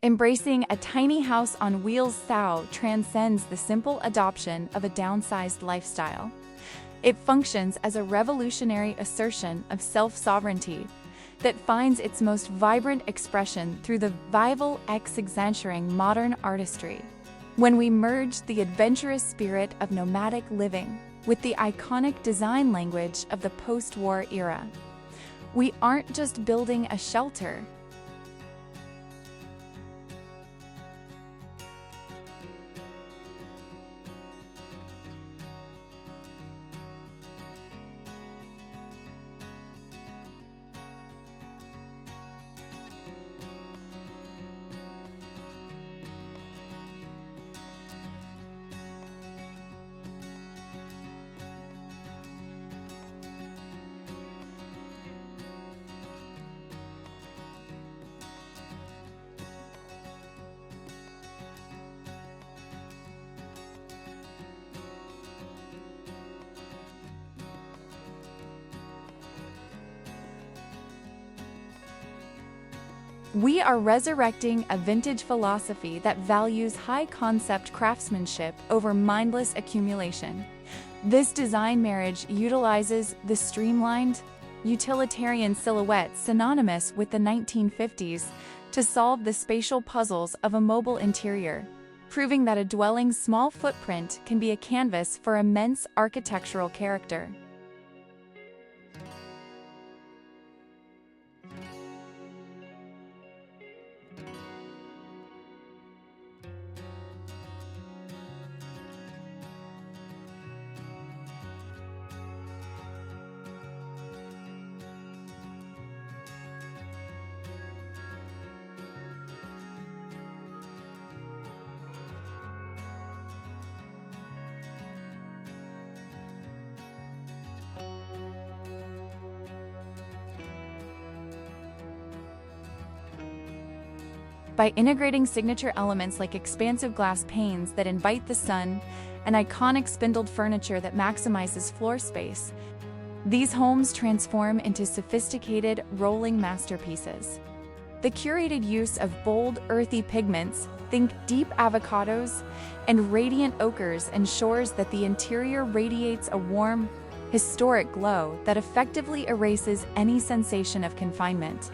Embracing a tiny house on wheels Thao transcends the simple adoption of a downsized lifestyle. It functions as a revolutionary assertion of self-sovereignty that finds its most vibrant expression through the vival exemplaring modern artistry. When we merge the adventurous spirit of nomadic living with the iconic design language of the post-war era, we aren't just building a shelter. We are resurrecting a vintage philosophy that values high-concept craftsmanship over mindless accumulation. This design marriage utilizes the streamlined, utilitarian silhouette synonymous with the 1950s to solve the spatial puzzles of a mobile interior, proving that a dwelling's small footprint can be a canvas for immense architectural character. By integrating signature elements like expansive glass panes that invite the sun and iconic spindled furniture that maximizes floor space, these homes transform into sophisticated, rolling masterpieces. The curated use of bold, earthy pigments, think deep avocados, and radiant ochres ensures that the interior radiates a warm, historic glow that effectively erases any sensation of confinement.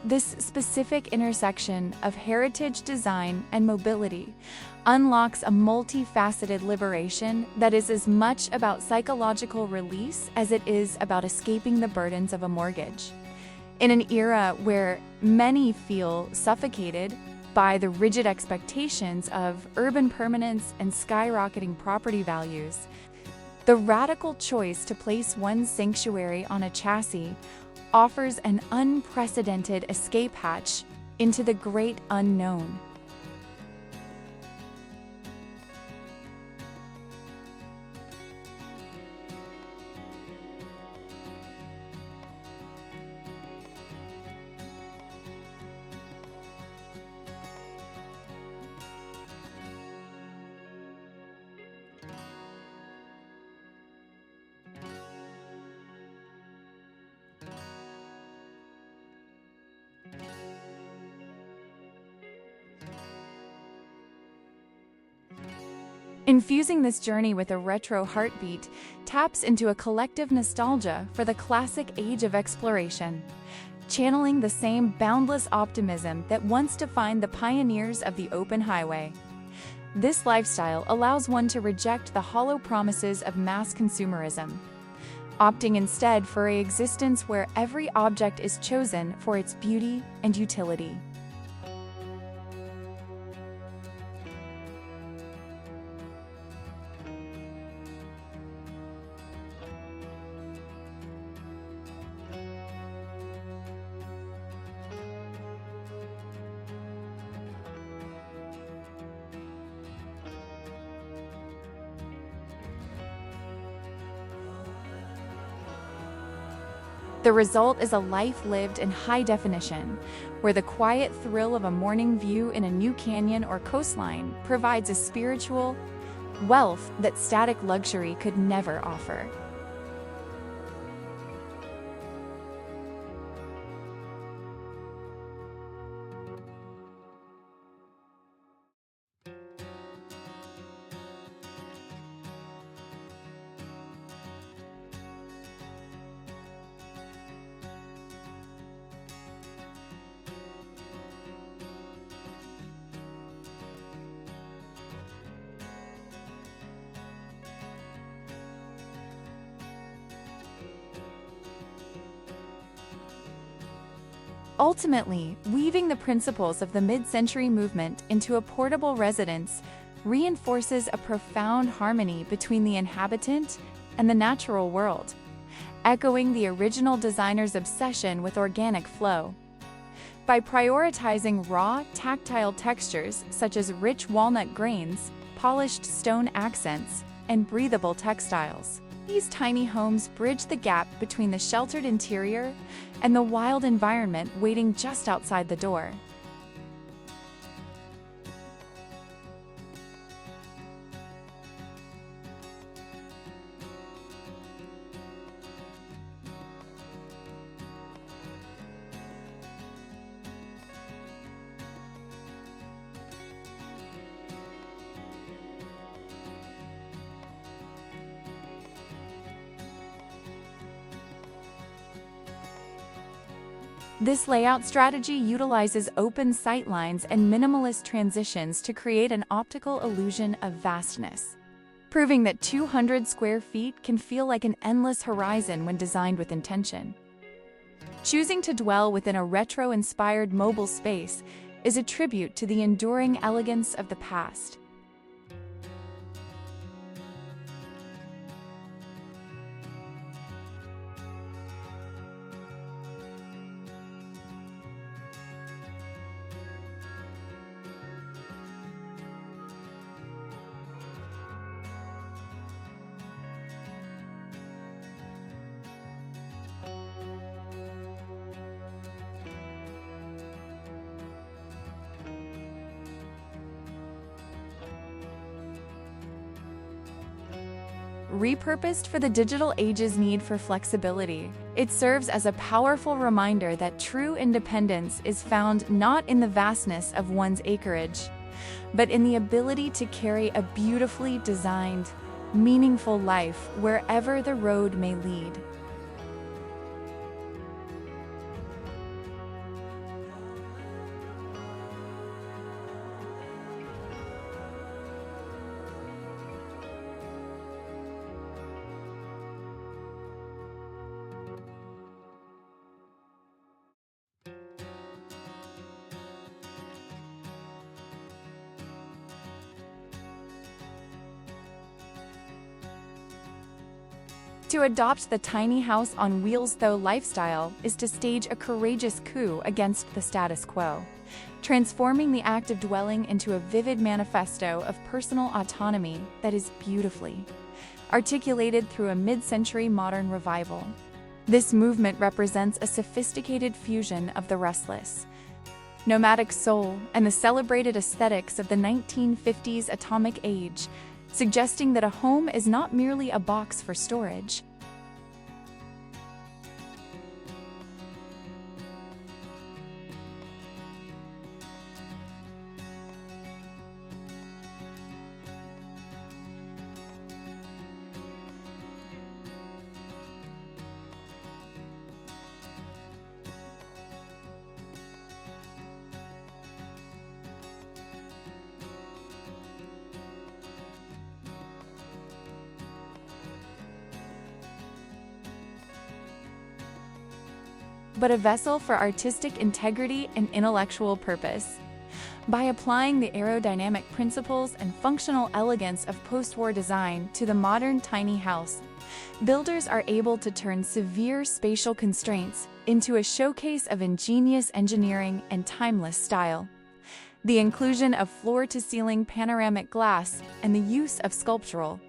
This specific intersection of heritage design and mobility unlocks a multifaceted liberation that is as much about psychological release as it is about escaping the burdens of a mortgage. In an era where many feel suffocated by the rigid expectations of urban permanence and skyrocketing property values, the radical choice to place one's sanctuary on a chassis offers an unprecedented escape hatch into the great unknown. Infusing this journey with a retro heartbeat taps into a collective nostalgia for the classic age of exploration, channeling the same boundless optimism that once defined the pioneers of the open highway. This lifestyle allows one to reject the hollow promises of mass consumerism, opting instead for an existence where every object is chosen for its beauty and utility. The result is a life lived in high definition, where the quiet thrill of a morning view in a new canyon or coastline provides a spiritual wealth that static luxury could never offer. Ultimately, weaving the principles of the mid-century movement into a portable residence reinforces a profound harmony between the inhabitant and the natural world, echoing the original designer's obsession with organic flow. By prioritizing raw, tactile textures such as rich walnut grains, polished stone accents, and breathable textiles, these tiny homes bridge the gap between the sheltered interior and the wild environment waiting just outside the door. This layout strategy utilizes open sightlines and minimalist transitions to create an optical illusion of vastness, proving that 200 square feet can feel like an endless horizon when designed with intention. Choosing to dwell within a retro-inspired mobile space is a tribute to the enduring elegance of the past. Repurposed for the digital age's need for flexibility, it serves as a powerful reminder that true independence is found not in the vastness of one's acreage, but in the ability to carry a beautifully designed, meaningful life wherever the road may lead. To adopt the tiny house on wheels though lifestyle is to stage a courageous coup against the status quo, transforming the act of dwelling into a vivid manifesto of personal autonomy that is beautifully articulated through a mid-century modern revival. This movement represents a sophisticated fusion of the restless, nomadic soul and the celebrated aesthetics of the 1950s atomic age, suggesting that a home is not merely a box for storage. But a vessel for artistic integrity and intellectual purpose. By applying the aerodynamic principles and functional elegance of post-war design to the modern tiny house, builders are able to turn severe spatial constraints into a showcase of ingenious engineering and timeless style. The inclusion of floor-to-ceiling panoramic glass and the use of sculptural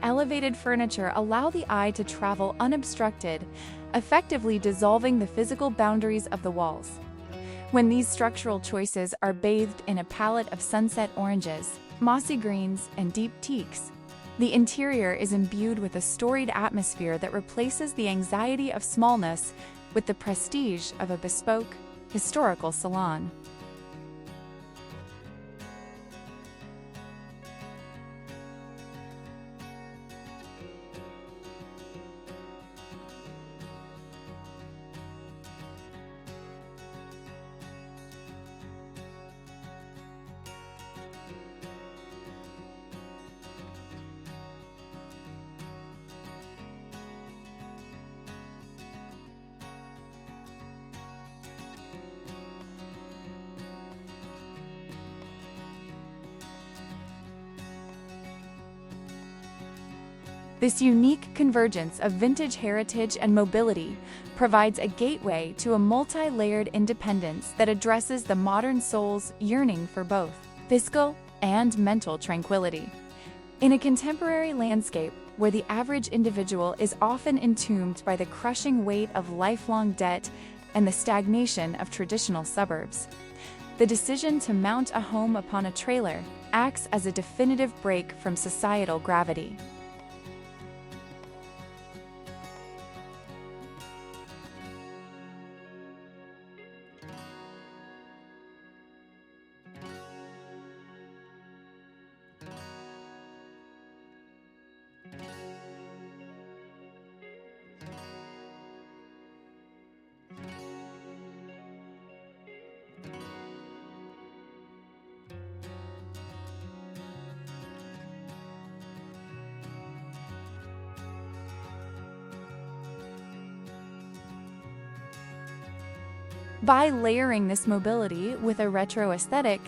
elevated furniture allow the eye to travel unobstructed, effectively dissolving the physical boundaries of the walls. When these structural choices are bathed in a palette of sunset oranges, mossy greens, and deep teaks, the interior is imbued with a storied atmosphere that replaces the anxiety of smallness with the prestige of a bespoke, historical salon. This unique convergence of vintage heritage and mobility provides a gateway to a multi-layered independence that addresses the modern soul's yearning for both physical and mental tranquility. In a contemporary landscape where the average individual is often entombed by the crushing weight of lifelong debt and the stagnation of traditional suburbs, the decision to mount a home upon a trailer acts as a definitive break from societal gravity. By layering this mobility with a retro aesthetic,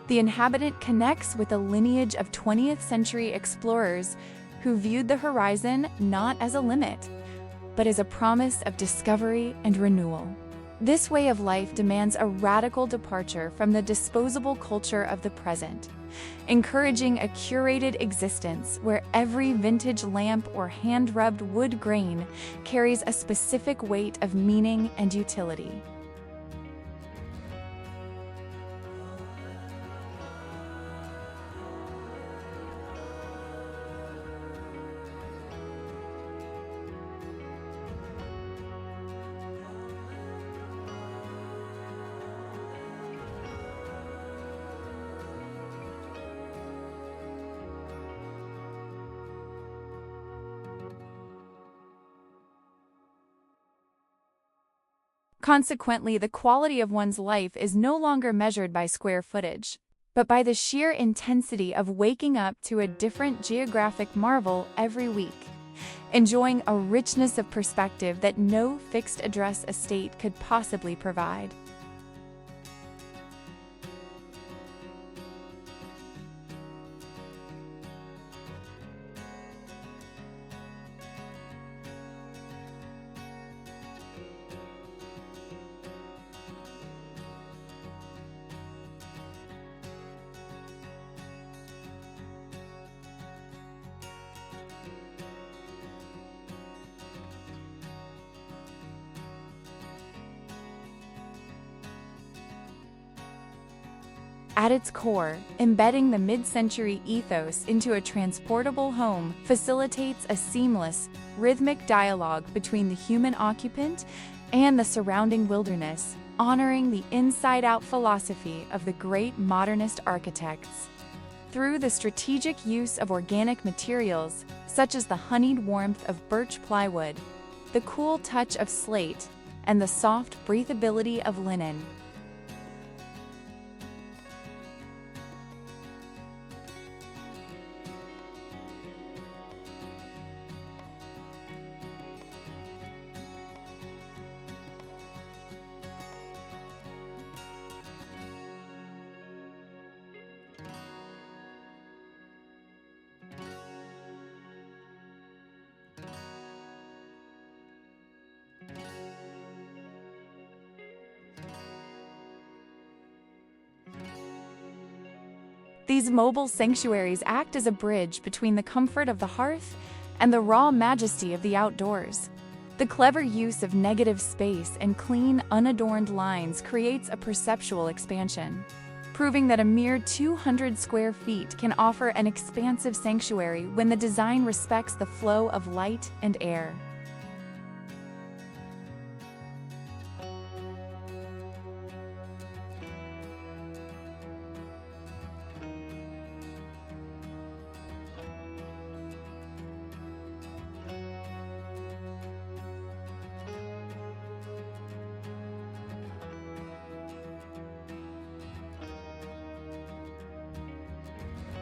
the inhabitant connects with a lineage of 20th century explorers who viewed the horizon not as a limit, but as a promise of discovery and renewal. This way of life demands a radical departure from the disposable culture of the present, encouraging a curated existence where every vintage lamp or hand-rubbed wood grain carries a specific weight of meaning and utility. Consequently, the quality of one's life is no longer measured by square footage, but by the sheer intensity of waking up to a different geographic marvel every week, enjoying a richness of perspective that no fixed address estate could possibly provide. At its core, embedding the mid-century ethos into a transportable home facilitates a seamless, rhythmic dialogue between the human occupant and the surrounding wilderness, honoring the inside-out philosophy of the great modernist architects. Through the strategic use of organic materials, such as the honeyed warmth of birch plywood, the cool touch of slate, and the soft breathability of linen, These mobile sanctuaries act as a bridge between the comfort of the hearth and the raw majesty of the outdoors. The clever use of negative space and clean, unadorned lines creates a perceptual expansion, proving that a mere 200 square feet can offer an expansive sanctuary when the design respects the flow of light and air.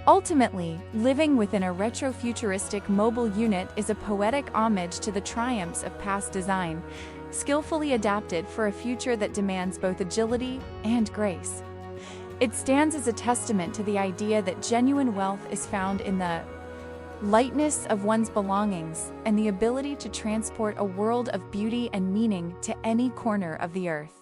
Ultimately, living within a retrofuturistic mobile unit is a poetic homage to the triumphs of past design, skillfully adapted for a future that demands both agility and grace. It stands as a testament to the idea that genuine wealth is found in the lightness of one's belongings and the ability to transport a world of beauty and meaning to any corner of the earth.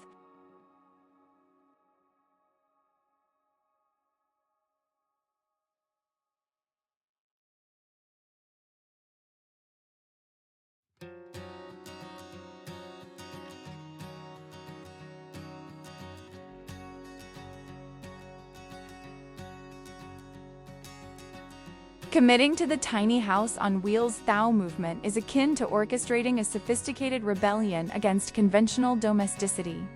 Committing to the tiny house on wheels Thou movement is akin to orchestrating a sophisticated rebellion against conventional domesticity,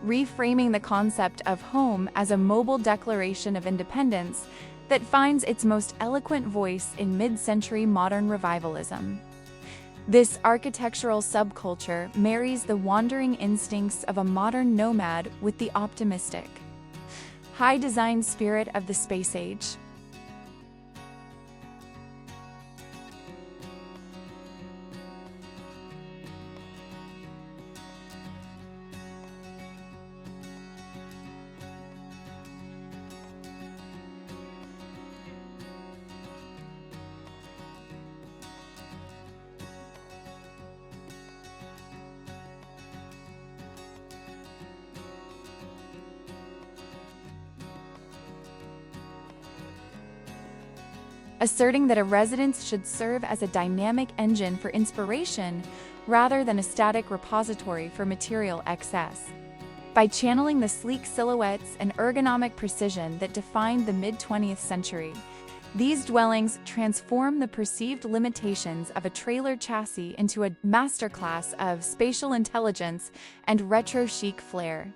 reframing the concept of home as a mobile declaration of independence that finds its most eloquent voice in mid-century modern revivalism. This architectural subculture marries the wandering instincts of a modern nomad with the optimistic, high-design spirit of the space age. Asserting that a residence should serve as a dynamic engine for inspiration rather than a static repository for material excess. By channeling the sleek silhouettes and ergonomic precision that defined the mid-20th century, these dwellings transform the perceived limitations of a trailer chassis into a masterclass of spatial intelligence and retro-chic flair.